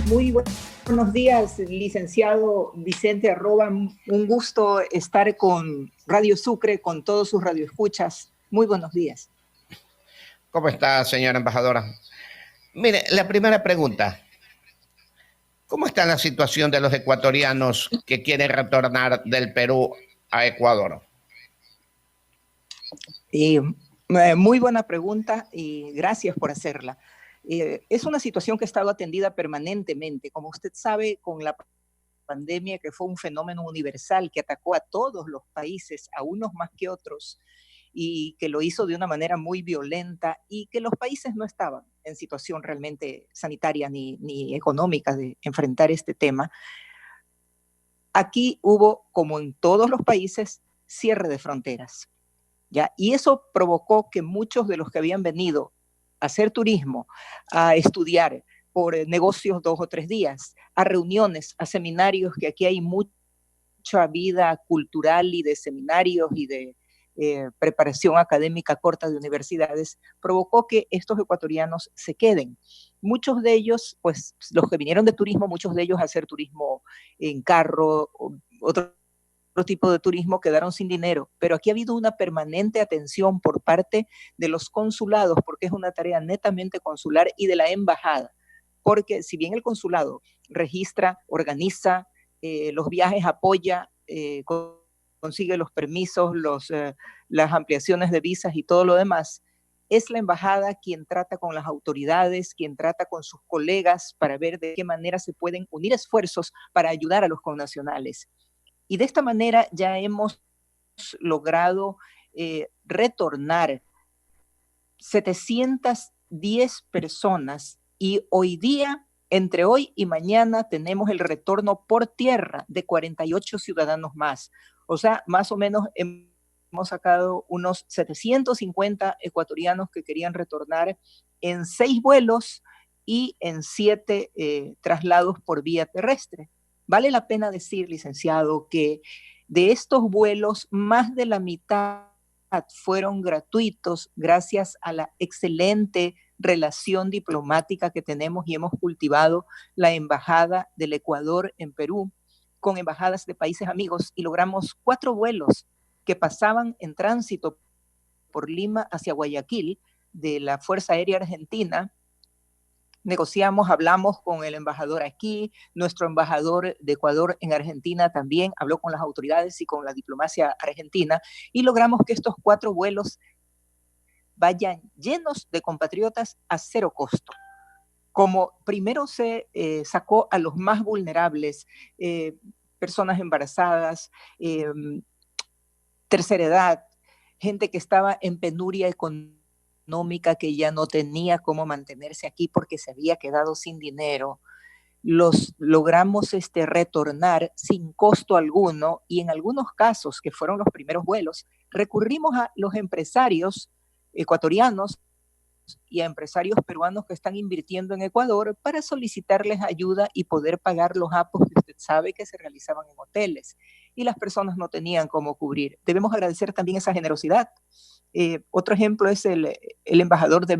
Muy buenos días, licenciado Vicente Arroba. Un gusto estar con Radio Sucre, con todos sus radioescuchas. Muy buenos días. ¿Cómo está, señora embajadora? Mire, la primera pregunta. ¿Cómo está la situación de los ecuatorianos que quieren retornar del Perú a Ecuador? Muy buena pregunta y gracias por hacerla. Es una situación que ha estado atendida permanentemente. Como usted sabe, con la pandemia, que fue un fenómeno universal que atacó a todos los países, a unos más que otros, y que lo hizo de una manera muy violenta, y que los países no estaban en situación realmente sanitaria ni económica de enfrentar este tema. Aquí hubo, como en todos los países, cierre de fronteras, ¿ya? Y eso provocó que muchos de los que habían venido a hacer turismo, a estudiar por negocios 2 o 3 días, a reuniones, a seminarios, que aquí hay mucha vida cultural y de seminarios y de preparación académica corta de universidades, provocó que estos ecuatorianos se queden. Muchos de ellos, pues los que vinieron de turismo, muchos de ellos a hacer turismo en carro, otro tipo de turismo, quedaron sin dinero, pero aquí ha habido una permanente atención por parte de los consulados, porque es una tarea netamente consular, y de la embajada, porque si bien el consulado registra, organiza los viajes, apoya, consigue los permisos, las ampliaciones de visas y todo lo demás, es la embajada quien trata con las autoridades, quien trata con sus colegas para ver de qué manera se pueden unir esfuerzos para ayudar a los connacionales. Y de esta manera ya hemos logrado retornar 710 personas, y hoy día, entre hoy y mañana, tenemos el retorno por tierra de 48 ciudadanos más. O sea, más o menos hemos sacado unos 750 ecuatorianos que querían retornar en 6 vuelos y en 7 traslados por vía terrestre. Vale la pena decir, licenciado, que de estos vuelos, más de la mitad fueron gratuitos gracias a la excelente relación diplomática que tenemos y hemos cultivado la Embajada del Ecuador en Perú con embajadas de países amigos, y logramos 4 vuelos que pasaban en tránsito por Lima hacia Guayaquil de la Fuerza Aérea Argentina. Negociamos, hablamos con el embajador aquí, nuestro embajador de Ecuador en Argentina también habló con las autoridades y con la diplomacia argentina, y logramos que estos 4 vuelos vayan llenos de compatriotas a 0 costo. Como primero se sacó a los más vulnerables, personas embarazadas, tercera edad, gente que estaba en penuria económica, que ya no tenía cómo mantenerse aquí porque se había quedado sin dinero, los logramos retornar sin costo alguno, y en algunos casos, que fueron los primeros vuelos, recurrimos a los empresarios ecuatorianos y a empresarios peruanos que están invirtiendo en Ecuador para solicitarles ayuda y poder pagar los apos que usted sabe que se realizaban en hoteles, y las personas no tenían cómo cubrir. Debemos agradecer también esa generosidad. Otro ejemplo es el embajador de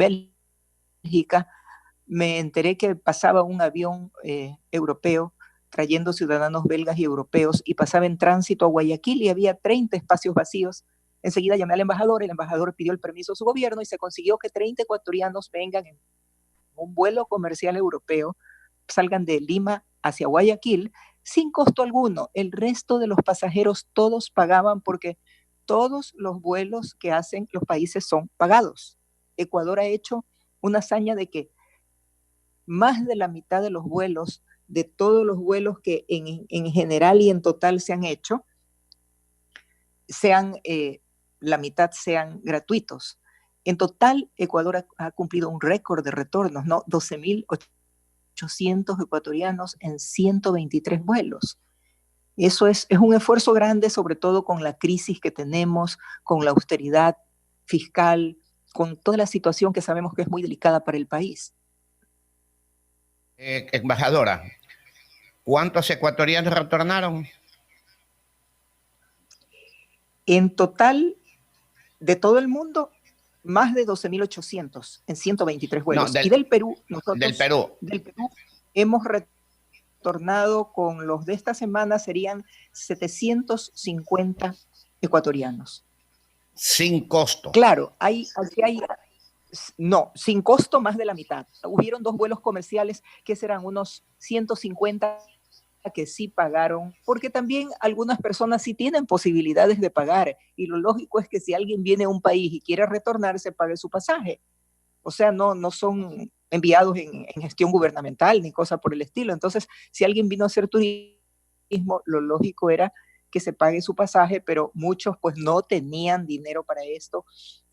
Bélgica. Me enteré que pasaba un avión europeo trayendo ciudadanos belgas y europeos, y pasaba en tránsito a Guayaquil y había 30 espacios vacíos. Enseguida llamé al embajador, el embajador pidió el permiso de su gobierno y se consiguió que 30 ecuatorianos vengan en un vuelo comercial europeo, salgan de Lima hacia Guayaquil sin costo alguno. El resto de los pasajeros todos pagaban, porque todos los vuelos que hacen los países son pagados. Ecuador ha hecho una hazaña de que más de la mitad de los vuelos, de todos los vuelos que en general y en total se han hecho, sean la mitad sean gratuitos. En total, Ecuador ha cumplido un récord de retornos, ¿no? 12.800 ecuatorianos en 123 vuelos. Eso es un esfuerzo grande, sobre todo con la crisis que tenemos, con la austeridad fiscal, con toda la situación que sabemos que es muy delicada para el país. Embajadora, ¿cuántos ecuatorianos retornaron? En total, de todo el mundo, más de 12.800 en 123 vuelos. No, y del Perú, nosotros del Perú hemos retornado con los de esta semana serían 750 ecuatorianos. Sin costo. Claro, aquí hay, no, sin costo más de la mitad. Hubieron 2 vuelos comerciales que serán unos 150 que sí pagaron, porque también algunas personas sí tienen posibilidades de pagar, y lo lógico es que si alguien viene a un país y quiere retornar, se pague su pasaje. O sea, no son enviados en gestión gubernamental ni cosa por el estilo. Entonces, si alguien vino a hacer turismo, lo lógico era que se pague su pasaje, pero muchos pues no tenían dinero para esto.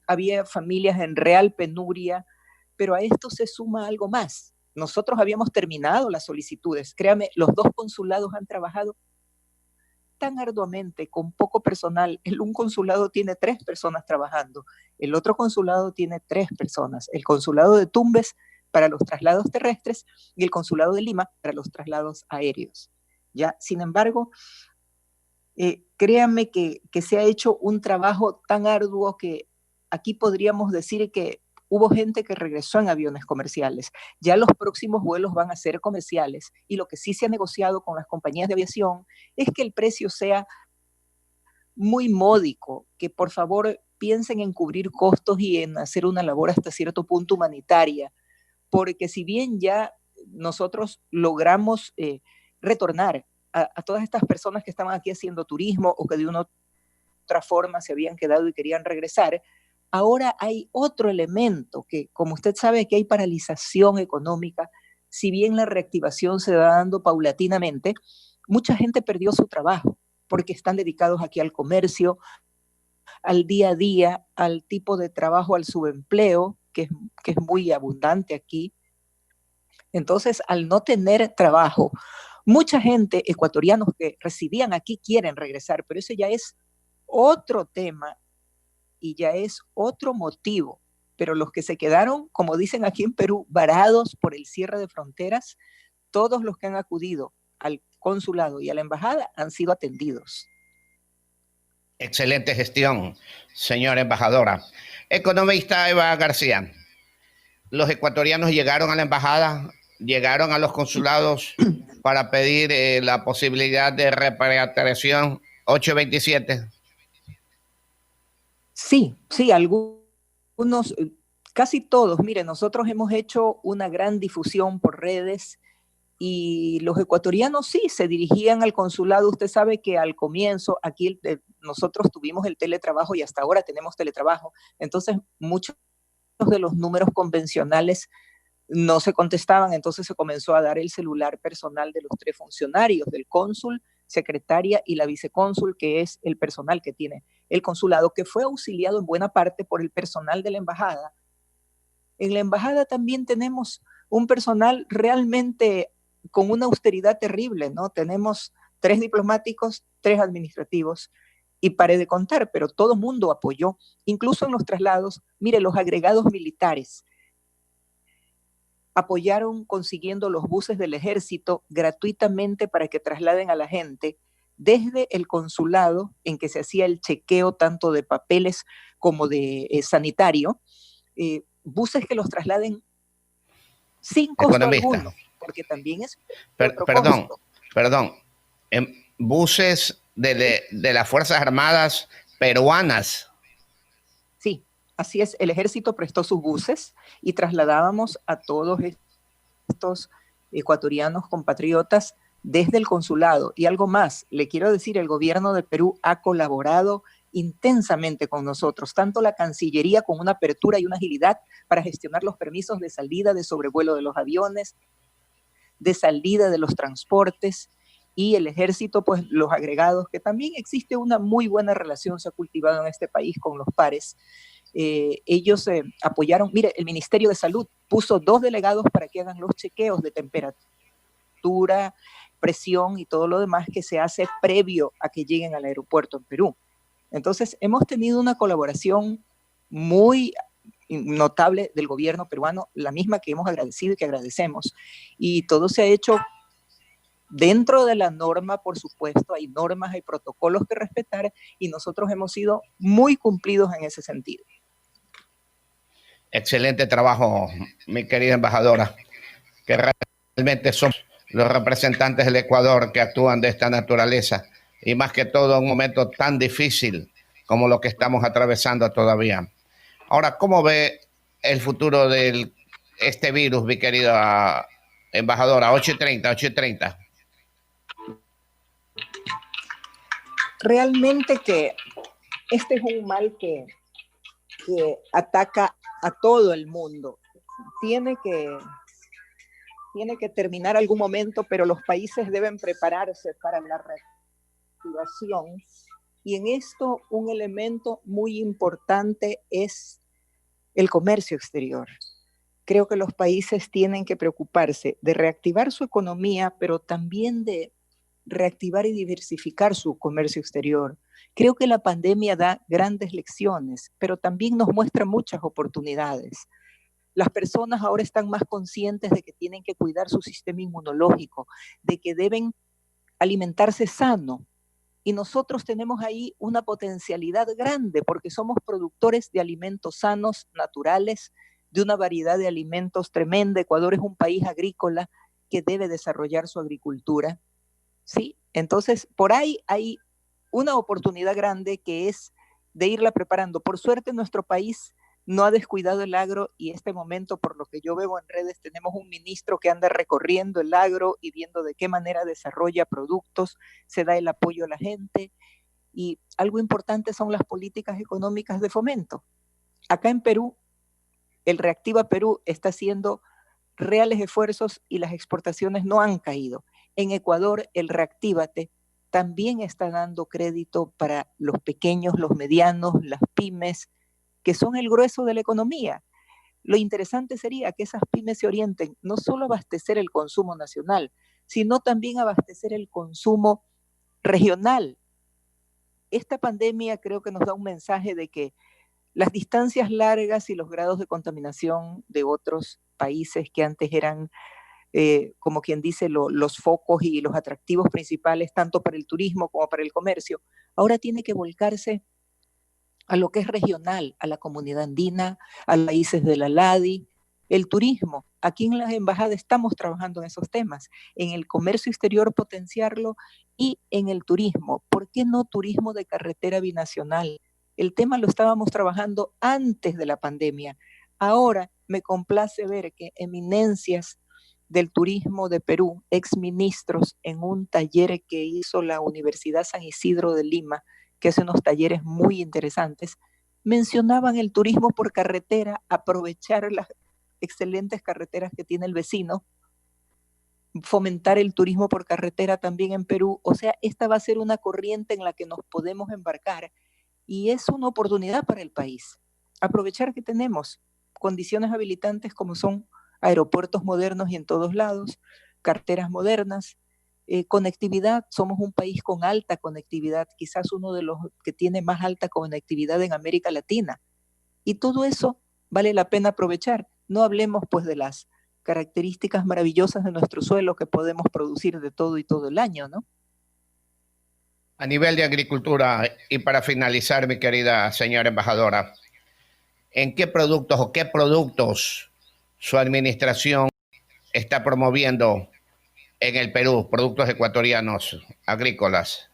Había familias en real penuria, pero a esto se suma algo más. Nosotros habíamos terminado las solicitudes. Créame, los 2 consulados han trabajado tan arduamente, con poco personal. Un consulado tiene 3 personas trabajando, el otro consulado tiene 3 personas, el consulado de Tumbes para los traslados terrestres y el consulado de Lima para los traslados aéreos. ¿Ya? Sin embargo, créanme que se ha hecho un trabajo tan arduo que aquí podríamos decir que hubo gente que regresó en aviones comerciales. Ya los próximos vuelos van a ser comerciales, y lo que sí se ha negociado con las compañías de aviación es que el precio sea muy módico, que por favor piensen en cubrir costos y en hacer una labor hasta cierto punto humanitaria, porque si bien ya nosotros logramos retornar a todas estas personas que estaban aquí haciendo turismo o que de una otra forma se habían quedado y querían regresar, ahora hay otro elemento que, como usted sabe, que hay paralización económica. Si bien la reactivación se va dando paulatinamente, mucha gente perdió su trabajo porque están dedicados aquí al comercio, al día a día, al tipo de trabajo, al subempleo, que es muy abundante aquí. Entonces, al no tener trabajo, mucha gente, ecuatorianos que residían aquí, quieren regresar, pero eso ya es otro tema y ya es otro motivo. Pero los que se quedaron, como dicen aquí en Perú, varados por el cierre de fronteras, todos los que han acudido al consulado y a la embajada han sido atendidos. Excelente gestión, señora embajadora. Economista Eva García, los ecuatorianos llegaron a la embajada, llegaron a los consulados para pedir la posibilidad de repatriación 827. Sí, sí, algunos, casi todos. Mire, nosotros hemos hecho una gran difusión por redes y los ecuatorianos sí se dirigían al consulado. Usted sabe que al comienzo aquí nosotros tuvimos el teletrabajo y hasta ahora tenemos teletrabajo. Entonces, muchos de los números convencionales no se contestaban, entonces se comenzó a dar el celular personal de los 3 funcionarios, del cónsul, secretaria y la vicecónsul, que es el personal que tiene el consulado, que fue auxiliado en buena parte por el personal de la embajada. En la embajada también tenemos un personal realmente con una austeridad terrible, ¿no? Tenemos 3 diplomáticos, 3 administrativos, y paré de contar, pero todo mundo apoyó, incluso en los traslados. Mire, los agregados militares apoyaron consiguiendo los buses del ejército gratuitamente para que trasladen a la gente desde el consulado en que se hacía el chequeo tanto de papeles como de sanitario, buses que los trasladen sin costo Economista. alguno, porque también es Perdón, costo. perdón. En buses de las Fuerzas Armadas peruanas. Sí, así es. El ejército prestó sus buses y trasladábamos a todos estos ecuatorianos compatriotas desde el consulado. Y algo más, le quiero decir, el gobierno de Perú ha colaborado intensamente con nosotros, tanto la Cancillería con una apertura y una agilidad para gestionar los permisos de salida, de sobrevuelo de los aviones, de salida de los transportes, y el ejército, pues los agregados, que también existe una muy buena relación, se ha cultivado en este país con los pares. Ellos apoyaron, mire, el Ministerio de Salud puso 2 delegados para que hagan los chequeos de temperatura, presión y todo lo demás que se hace previo a que lleguen al aeropuerto en Perú. Entonces, hemos tenido una colaboración muy notable del gobierno peruano, la misma que hemos agradecido y que agradecemos. Y todo se ha hecho dentro de la norma, por supuesto. Hay normas, hay protocolos que respetar y nosotros hemos sido muy cumplidos en ese sentido. Excelente trabajo, mi querida embajadora, que realmente somos los representantes del Ecuador que actúan de esta naturaleza y más que todo en un momento tan difícil como lo que estamos atravesando todavía. Ahora, ¿cómo ve el futuro de este virus, mi querida embajadora? 8:30, 8:30. Realmente que este es un mal que ataca a todo el mundo. Tiene que, tiene que terminar algún momento, pero los países deben prepararse para la reactivación. Y en esto un elemento muy importante es el comercio exterior. Creo que los países tienen que preocuparse de reactivar su economía, pero también de reactivar y diversificar su comercio exterior. Creo que la pandemia da grandes lecciones, pero también nos muestra muchas oportunidades. Las personas ahora están más conscientes de que tienen que cuidar su sistema inmunológico, de que deben alimentarse sano. Y nosotros tenemos ahí una potencialidad grande porque somos productores de alimentos sanos, naturales, de una variedad de alimentos tremenda. Ecuador es un país agrícola que debe desarrollar su agricultura. ¿Sí? Entonces, por ahí hay una oportunidad grande que es de irla preparando. Por suerte, nuestro país no ha descuidado el agro y este momento, por lo que yo veo en redes, tenemos un ministro que anda recorriendo el agro y viendo de qué manera desarrolla productos, se da el apoyo a la gente y algo importante son las políticas económicas de fomento. Acá en Perú, el Reactiva Perú está haciendo reales esfuerzos y las exportaciones no han caído. En Ecuador, el Reactívate también está dando crédito para los pequeños, los medianos, las pymes, que son el grueso de la economía. Lo interesante sería que esas pymes se orienten no solo a abastecer el consumo nacional, sino también a abastecer el consumo regional. Esta pandemia creo que nos da un mensaje de que las distancias largas y los grados de contaminación de otros países que antes eran, como quien dice, los focos y los atractivos principales, tanto para el turismo como para el comercio, ahora tiene que volcarse a lo que es regional, a la comunidad andina, a los países de la LADI, el turismo. Aquí en las embajadas estamos trabajando en esos temas, en el comercio exterior potenciarlo y en el turismo. ¿Por qué no turismo de carretera binacional? El tema lo estábamos trabajando antes de la pandemia. Ahora me complace ver que eminencias del turismo de Perú, exministros, en un taller que hizo la Universidad San Isidro de Lima, que hace unos talleres muy interesantes, mencionaban el turismo por carretera, aprovechar las excelentes carreteras que tiene el vecino, fomentar el turismo por carretera también en Perú. O sea, esta va a ser una corriente en la que nos podemos embarcar y es una oportunidad para el país. Aprovechar que tenemos condiciones habilitantes como son aeropuertos modernos y en todos lados, carteras modernas, conectividad, somos un país con alta conectividad, quizás uno de los que tiene más alta conectividad en América Latina. Y todo eso vale la pena aprovechar. No hablemos pues de las características maravillosas de nuestro suelo que podemos producir de todo y todo el año, ¿no? A nivel de agricultura, y para finalizar, mi querida señora embajadora, ¿en qué productos o qué productos su administración está promoviendo en el Perú, productos ecuatorianos agrícolas?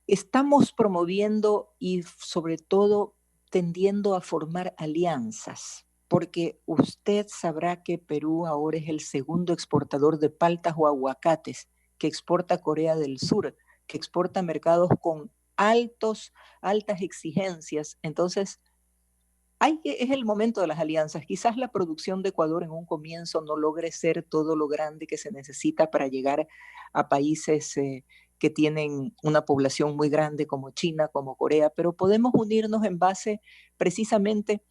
Estamos promoviendo y sobre todo tendiendo a formar alianzas, porque usted sabrá que Perú ahora es el segundo exportador de paltas o aguacates, que exporta a Corea del Sur, que exporta a mercados con altas exigencias. Entonces, es el momento de las alianzas. Quizás la producción de Ecuador en un comienzo no logre ser todo lo grande que se necesita para llegar a países que tienen una población muy grande como China, como Corea, pero podemos unirnos en base precisamente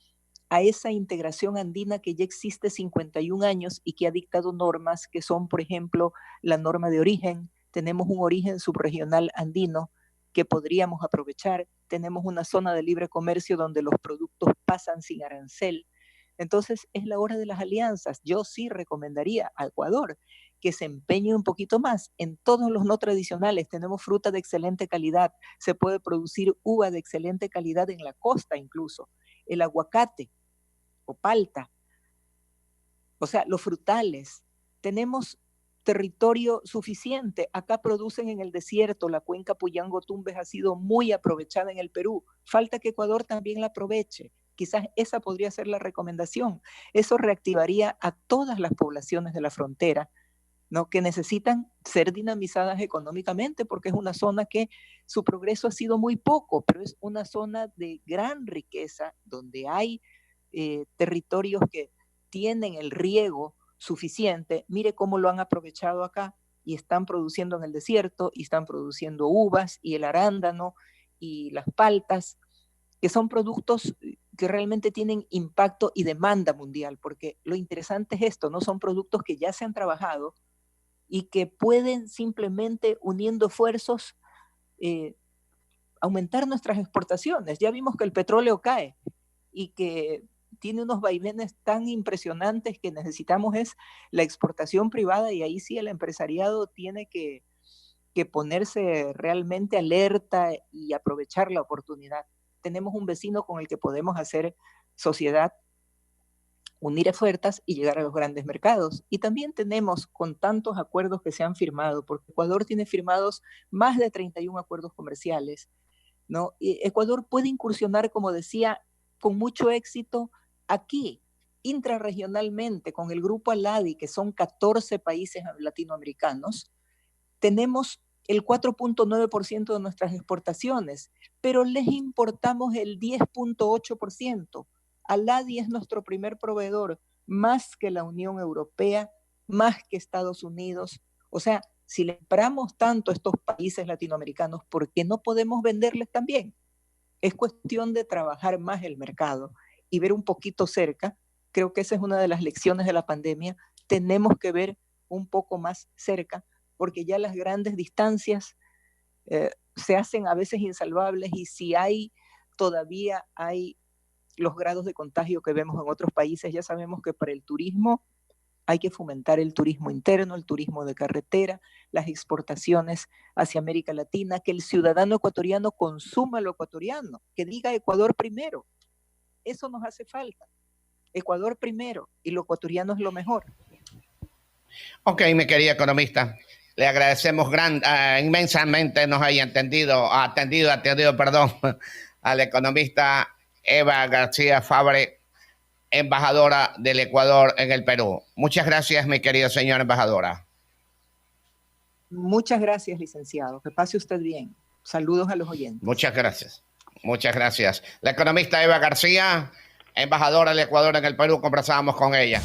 a esa integración andina que ya existe 51 años y que ha dictado normas que son, por ejemplo, la norma de origen. Tenemos un origen subregional andino que podríamos aprovechar. Tenemos una zona de libre comercio donde los productos pasan sin arancel. Entonces es la hora de las alianzas. Yo sí recomendaría a Ecuador que se empeñe un poquito más en todos los no tradicionales. Tenemos fruta de excelente calidad, se puede producir uva de excelente calidad en la costa incluso. El aguacate o palta, O sea, los frutales. Tenemos territorio suficiente. Acá producen en el desierto, la cuenca Puyango-Tumbes ha sido muy aprovechada en el Perú. Falta que Ecuador también la aproveche. Quizás esa podría ser la recomendación. Eso reactivaría a todas las poblaciones de la frontera, ¿no? Que necesitan ser dinamizadas económicamente porque es una zona que su progreso ha sido muy poco, pero es una zona de gran riqueza donde hay territorios que tienen el riego suficiente. Mire cómo lo han aprovechado acá y están produciendo en el desierto y están produciendo uvas y el arándano y las paltas, que son productos que realmente tienen impacto y demanda mundial, porque lo interesante es esto, no son productos que ya se han trabajado y que pueden simplemente uniendo esfuerzos aumentar nuestras exportaciones. Ya vimos que el petróleo cae y que tiene unos vaivenes tan impresionantes que necesitamos es la exportación privada y ahí sí el empresariado tiene que ponerse realmente alerta y aprovechar la oportunidad. Tenemos un vecino con el que podemos hacer sociedad, unir ofertas y llegar a los grandes mercados. Y también tenemos, con tantos acuerdos que se han firmado, porque Ecuador tiene firmados más de 31 acuerdos comerciales, ¿no? Y Ecuador puede incursionar, como decía, con mucho éxito aquí, intrarregionalmente, con el grupo ALADI, que son 14 países latinoamericanos. Tenemos el 4.9% de nuestras exportaciones, pero les importamos el 10.8%. ALADI es nuestro primer proveedor, más que la Unión Europea, más que Estados Unidos. O sea, si le compramos tanto a estos países latinoamericanos, ¿por qué no podemos venderles también? Es cuestión de trabajar más el mercado y ver un poquito cerca. Creo que esa es una de las lecciones de la pandemia. Tenemos que ver un poco más cerca, porque ya las grandes distancias se hacen a veces insalvables y si todavía hay los grados de contagio que vemos en otros países, ya sabemos que para el turismo hay que fomentar el turismo interno, el turismo de carretera, las exportaciones hacia América Latina, que el ciudadano ecuatoriano consuma lo ecuatoriano, que diga Ecuador primero. Eso nos hace falta. Ecuador primero y lo ecuatoriano es lo mejor. Ok, mi querida economista, le agradecemos inmensamente nos haya atendido, perdón, al economista Eva García Fabre, embajadora del Ecuador en el Perú. Muchas gracias, mi querida señora embajadora. Muchas gracias, licenciado. Que pase usted bien. Saludos a los oyentes. Muchas gracias. Muchas gracias. La economista Eva García, embajadora del Ecuador en el Perú, conversábamos con ella.